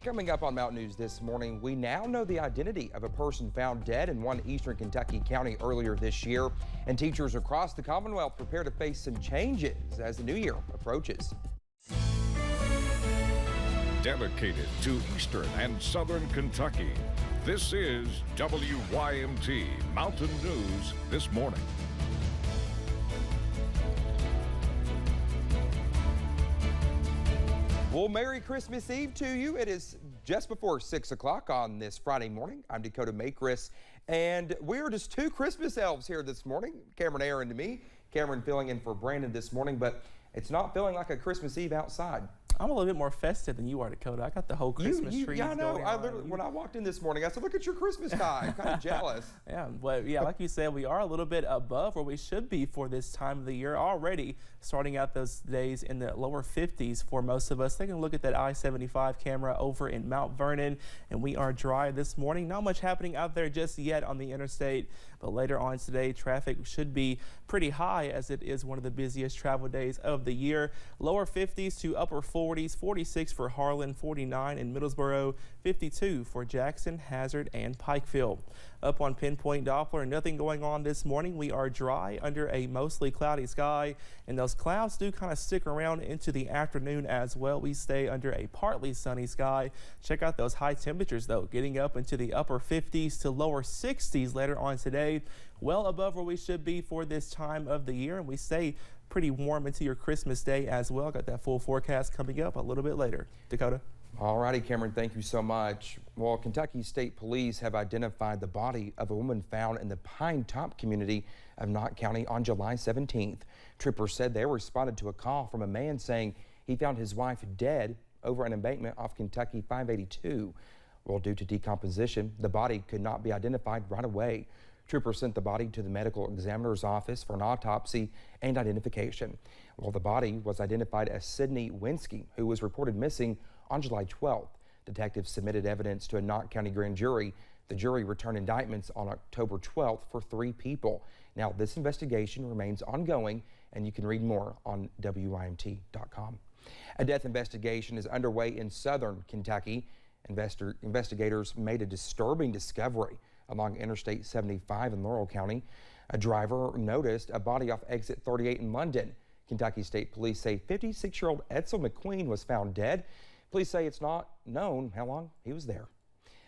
Coming up on Mountain News this morning, we now know the identity of a person found dead in one eastern Kentucky county earlier this year, and teachers across the Commonwealth prepare to face some changes as the new year approaches. Dedicated to eastern and southern Kentucky, this is WYMT Mountain News this morning. Well, Merry Christmas Eve to you. It is just before 6 o'clock on this Friday morning. I'm Dakota Makris, and we're just two Christmas elves here this morning. Cameron Aaron to me. Cameron filling in for Brandon this morning, but it's not feeling like a Christmas Eve outside. I'm a little bit more festive than you are, Dakota. I got the whole Christmas tree. Yeah, I know. When I walked in this morning, I said, look at your Christmas tie. I'm kind of jealous. Yeah, but yeah, like you said, we are a little bit above where we should be for this time of the year already, starting out those days in the lower 50s for most of us. Taking a look at that I-75 camera over in Mount Vernon, and we are dry this morning. Not much happening out there just yet on the interstate, but later on today, traffic should be pretty high as it is one of the busiest travel days of the year. Lower 50s to upper 40s, 46 for Harlan, 49 in Middlesboro, 52 for Jackson, Hazard, and Pikeville. Up on Pinpoint Doppler, nothing going on this morning. We are dry under a mostly cloudy sky, and those clouds do kind of stick around into the afternoon as well. We stay under a partly sunny sky. Check out those high temperatures, though, getting up into the upper 50s to lower 60s later on today. Well above where we should be for this time of the year, and we stay pretty warm into your Christmas day as well. Got that full forecast coming up a little bit later. Dakota. All righty, Cameron, thank you so much. Well, Kentucky State Police have identified the body of a woman found in the Pine Top community of Nott County on July 17th. Troopers said they responded to a call from a man saying he found his wife dead over an embankment off Kentucky 582. Well, due to decomposition, the body could not be identified right away. Troopers sent the body to the medical examiner's office for an autopsy and identification. Well, the body was identified as Sydney Winsky, who was reported missing on July 12th. Detectives submitted evidence to a Nott County grand jury. The jury returned indictments on October 12th for 3 people. Now, this investigation remains ongoing, and you can read more on WYMT.com. A death investigation is underway in southern Kentucky. Investigators made a disturbing discovery along Interstate 75 in Laurel County. A driver noticed a body off exit 38 in London. Kentucky State Police say 56-year-old Edsel McQueen was found dead. Police say it's not known how long he was there.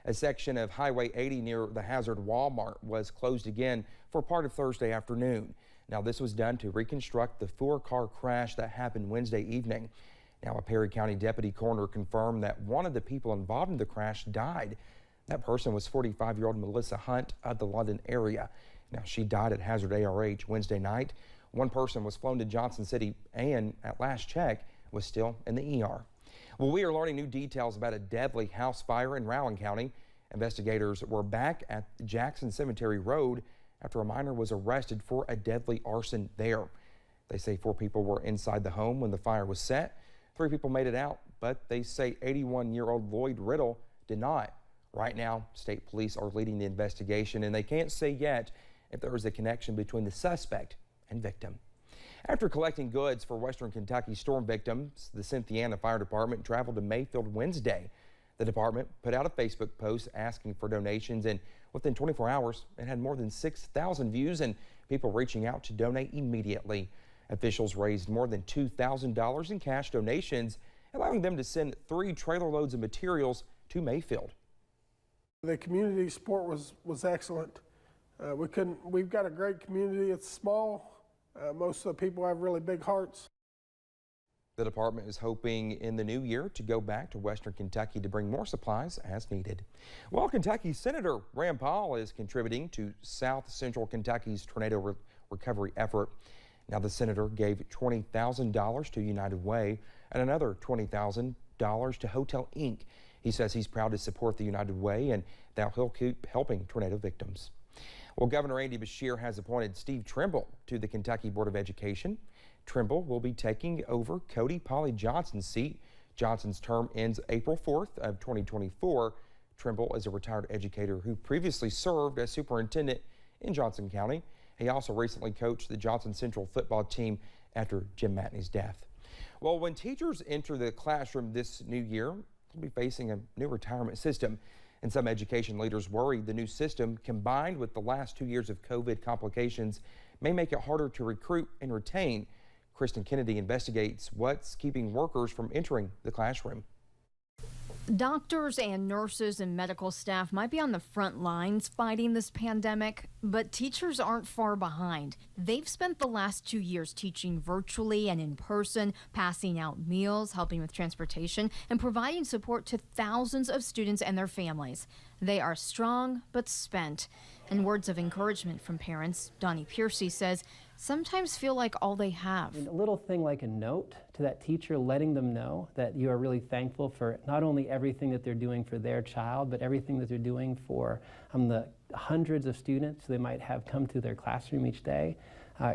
A section of Highway 80 near the Hazard Walmart was closed again for part of Thursday afternoon. Now, this was done to reconstruct the 4-car crash that happened Wednesday evening. Now, a Perry County deputy coroner confirmed that one of the people involved in the crash died. That person was 45-year-old Melissa Hunt of the London area. Now, she died at Hazard ARH Wednesday night. One person was flown to Johnson City and, at last check, was still in the ER. Well, we are learning new details about a deadly house fire in Rowan County. Investigators were back at Jackson Cemetery Road after a minor was arrested for a deadly arson there. They say 4 people were inside the home when the fire was set. 3 people made it out, but they say 81-year-old Lloyd Riddle did not. Right now, state police are leading the investigation, and they can't say yet if there is a connection between the suspect and victim. After collecting goods for Western Kentucky storm victims, the Cynthiana Fire Department traveled to Mayfield Wednesday. The department put out a Facebook post asking for donations, and within 24 hours, it had more than 6,000 views and people reaching out to donate immediately. Officials raised more than $2,000 in cash donations, allowing them to send 3 trailer loads of materials to Mayfield. The community support was excellent. We've got a great community. It's small. Most of the people have really big hearts. The department is hoping in the new year to go back to Western Kentucky to bring more supplies as needed. Well, Kentucky Senator Rand Paul is contributing to South Central Kentucky's tornado recovery effort. Now, the senator gave $20,000 to United Way and another $20,000 to Hotel Inc. He says he's proud to support the United Way and that he'll keep helping tornado victims. Well, Governor Andy Beshear has appointed Steve Trimble to the Kentucky Board of Education. Trimble will be taking over Cody Polly Johnson's seat. Johnson's term ends April 4th of 2024. Trimble is a retired educator who previously served as superintendent in Johnson County. He also recently coached the Johnson Central football team after Jim Matney's death. Well, when teachers enter the classroom this new year, will be facing a new retirement system. And some education leaders worry the new system, combined with the last 2 years of COVID complications, may make it harder to recruit and retain. Kristen Kennedy investigates what's keeping workers from entering the classroom. Doctors and nurses and medical staff might be on the front lines fighting this pandemic, but teachers aren't far behind. They've spent the last 2 years teaching virtually and in person, passing out meals, helping with transportation, and providing support to thousands of students and their families. They are strong but spent. And words of encouragement from parents, Donnie Piercy says, sometimes feel like all they have. A little thing like a note to that teacher, letting them know that you are really thankful for not only everything that they're doing for their child, but everything that they're doing for the hundreds of students they might have come to their classroom each day,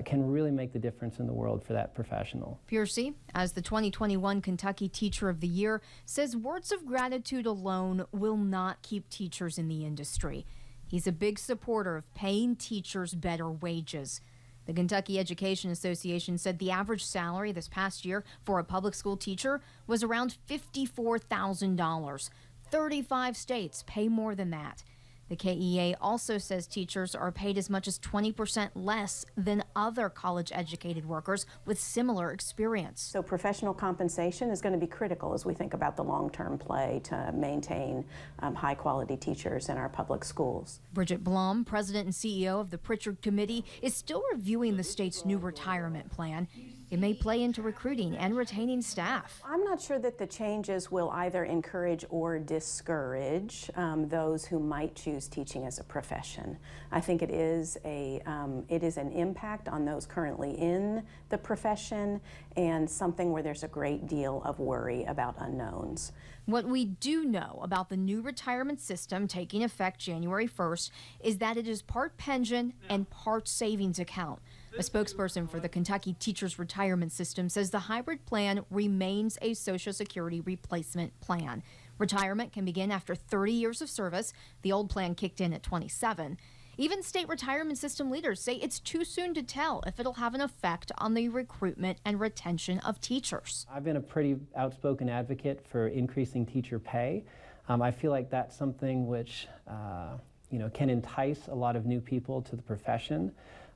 can really make the difference in the world for that professional. Piercy, as the 2021 Kentucky Teacher of the Year, says words of gratitude alone will not keep teachers in the industry. He's a big supporter of paying teachers better wages. The Kentucky Education Association said the average salary this past year for a public school teacher was around $54,000. 35 states pay more than that. The KEA also says teachers are paid as much as 20% less than other college-educated workers with similar experience. So professional compensation is going to be critical as we think about the long-term play to maintain high-quality teachers in our public schools. Bridget Blom, president and CEO of the Pritchard Committee, is still reviewing the state's new retirement plan. It may play into recruiting and retaining staff. I'm not sure that the changes will either encourage or discourage those who might choose teaching as a profession. I think it is an impact on those currently in the profession and something where there's a great deal of worry about unknowns. What we do know about the new retirement system taking effect January 1st is that it is part pension and part savings account. A spokesperson for the Kentucky Teachers Retirement System says the hybrid plan remains a Social Security replacement plan. Retirement can begin after 30 years of service. The old plan kicked in at 27. Even state retirement system leaders say it's too soon to tell if it'll have an effect on the recruitment and retention of teachers. I've been a pretty outspoken advocate for increasing teacher pay. I feel like that's something which can entice a lot of new people to the profession.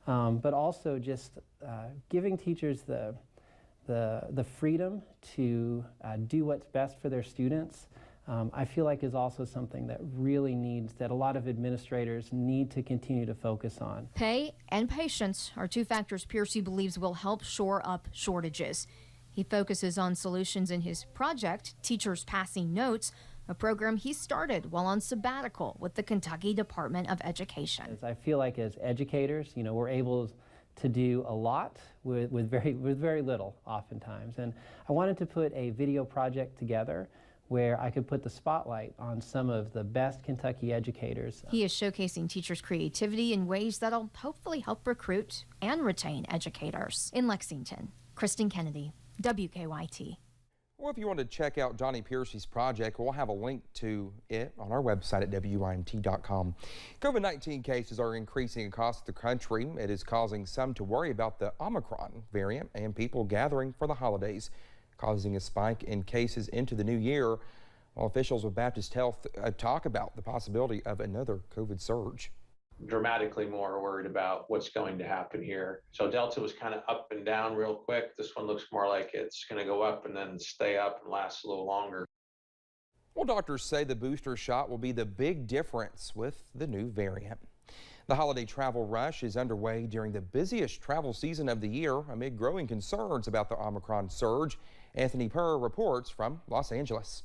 But also just giving teachers the freedom to do what's best for their students, I feel like is also something that a lot of administrators need to continue to focus on. Pay and patience are two factors Piercy believes will help shore up shortages. He focuses on solutions in his project, Teachers Passing Notes, a program he started while on sabbatical with the Kentucky Department of Education. I feel like as educators, we're able to do a lot with very little oftentimes. And I wanted to put a video project together where I could put the spotlight on some of the best Kentucky educators. He is showcasing teachers' creativity in ways that'll hopefully help recruit and retain educators. In Lexington, Kristen Kennedy, WKYT. Well, if you want to check out Donnie Piercy's project, we'll have a link to it on our website at WYMT.com. COVID-19 cases are increasing across the country. It is causing some to worry about the Omicron variant and people gathering for the holidays, causing a spike in cases into the new year, while officials with Baptist Health talk about the possibility of another COVID surge. Dramatically more worried about what's going to happen here. So Delta was kind of up and down real quick. This one looks more like it's going to go up and then stay up and last a little longer. Well, doctors say the booster shot will be the big difference with the new variant. The holiday travel rush is underway during the busiest travel season of the year amid growing concerns about the Omicron surge. Anthony Purr reports from Los Angeles.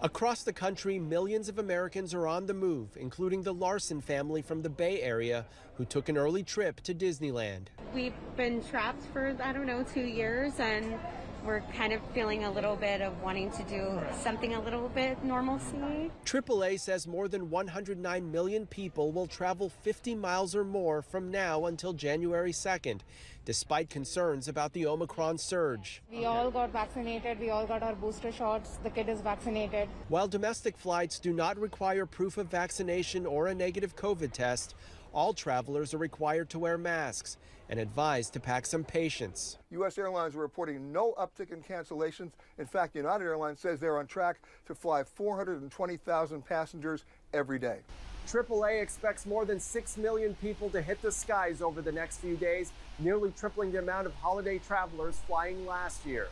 Across the country, millions of Americans are on the move, including the Larson family from the Bay Area who took an early trip to Disneyland. We've been trapped for, 2 years, and we're kind of feeling a little bit of wanting to do something a little bit normalcy. AAA says more than 109 million people will travel 50 miles or more from now until January 2nd, despite concerns about the Omicron surge. We all got vaccinated, we all got our booster shots, the kid is vaccinated. While domestic flights do not require proof of vaccination or a negative COVID test, All travelers are required to wear masks and advised to pack some patience. U.S. Airlines are reporting no uptick in cancellations. In fact, United Airlines says they're on track to fly 420,000 passengers every day. AAA expects more than 6 million people to hit the skies over the next few days, nearly tripling the amount of holiday travelers flying last year.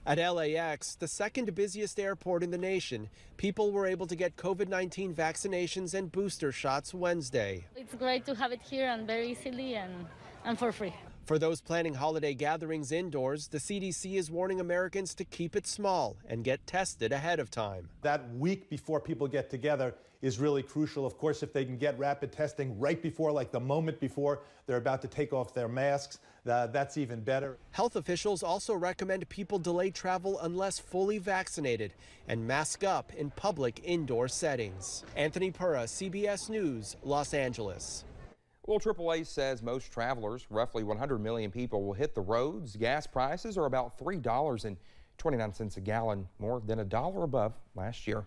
At LAX, the second busiest airport in the nation, people were able to get COVID-19 vaccinations and booster shots Wednesday. It's great to have it here and very easily and for free. For those planning holiday gatherings indoors, the CDC is warning Americans to keep it small and get tested ahead of time. That week before people get together is really crucial. Of course, if they can get rapid testing right before, like the moment before they're about to take off their masks, that's even better. Health officials also recommend people delay travel unless fully vaccinated and mask up in public indoor settings. Anthony Pura, CBS News, Los Angeles. Well, AAA says most travelers, roughly 100 million people, will hit the roads. Gas prices are about $3.29 a gallon, more than $1 above last year.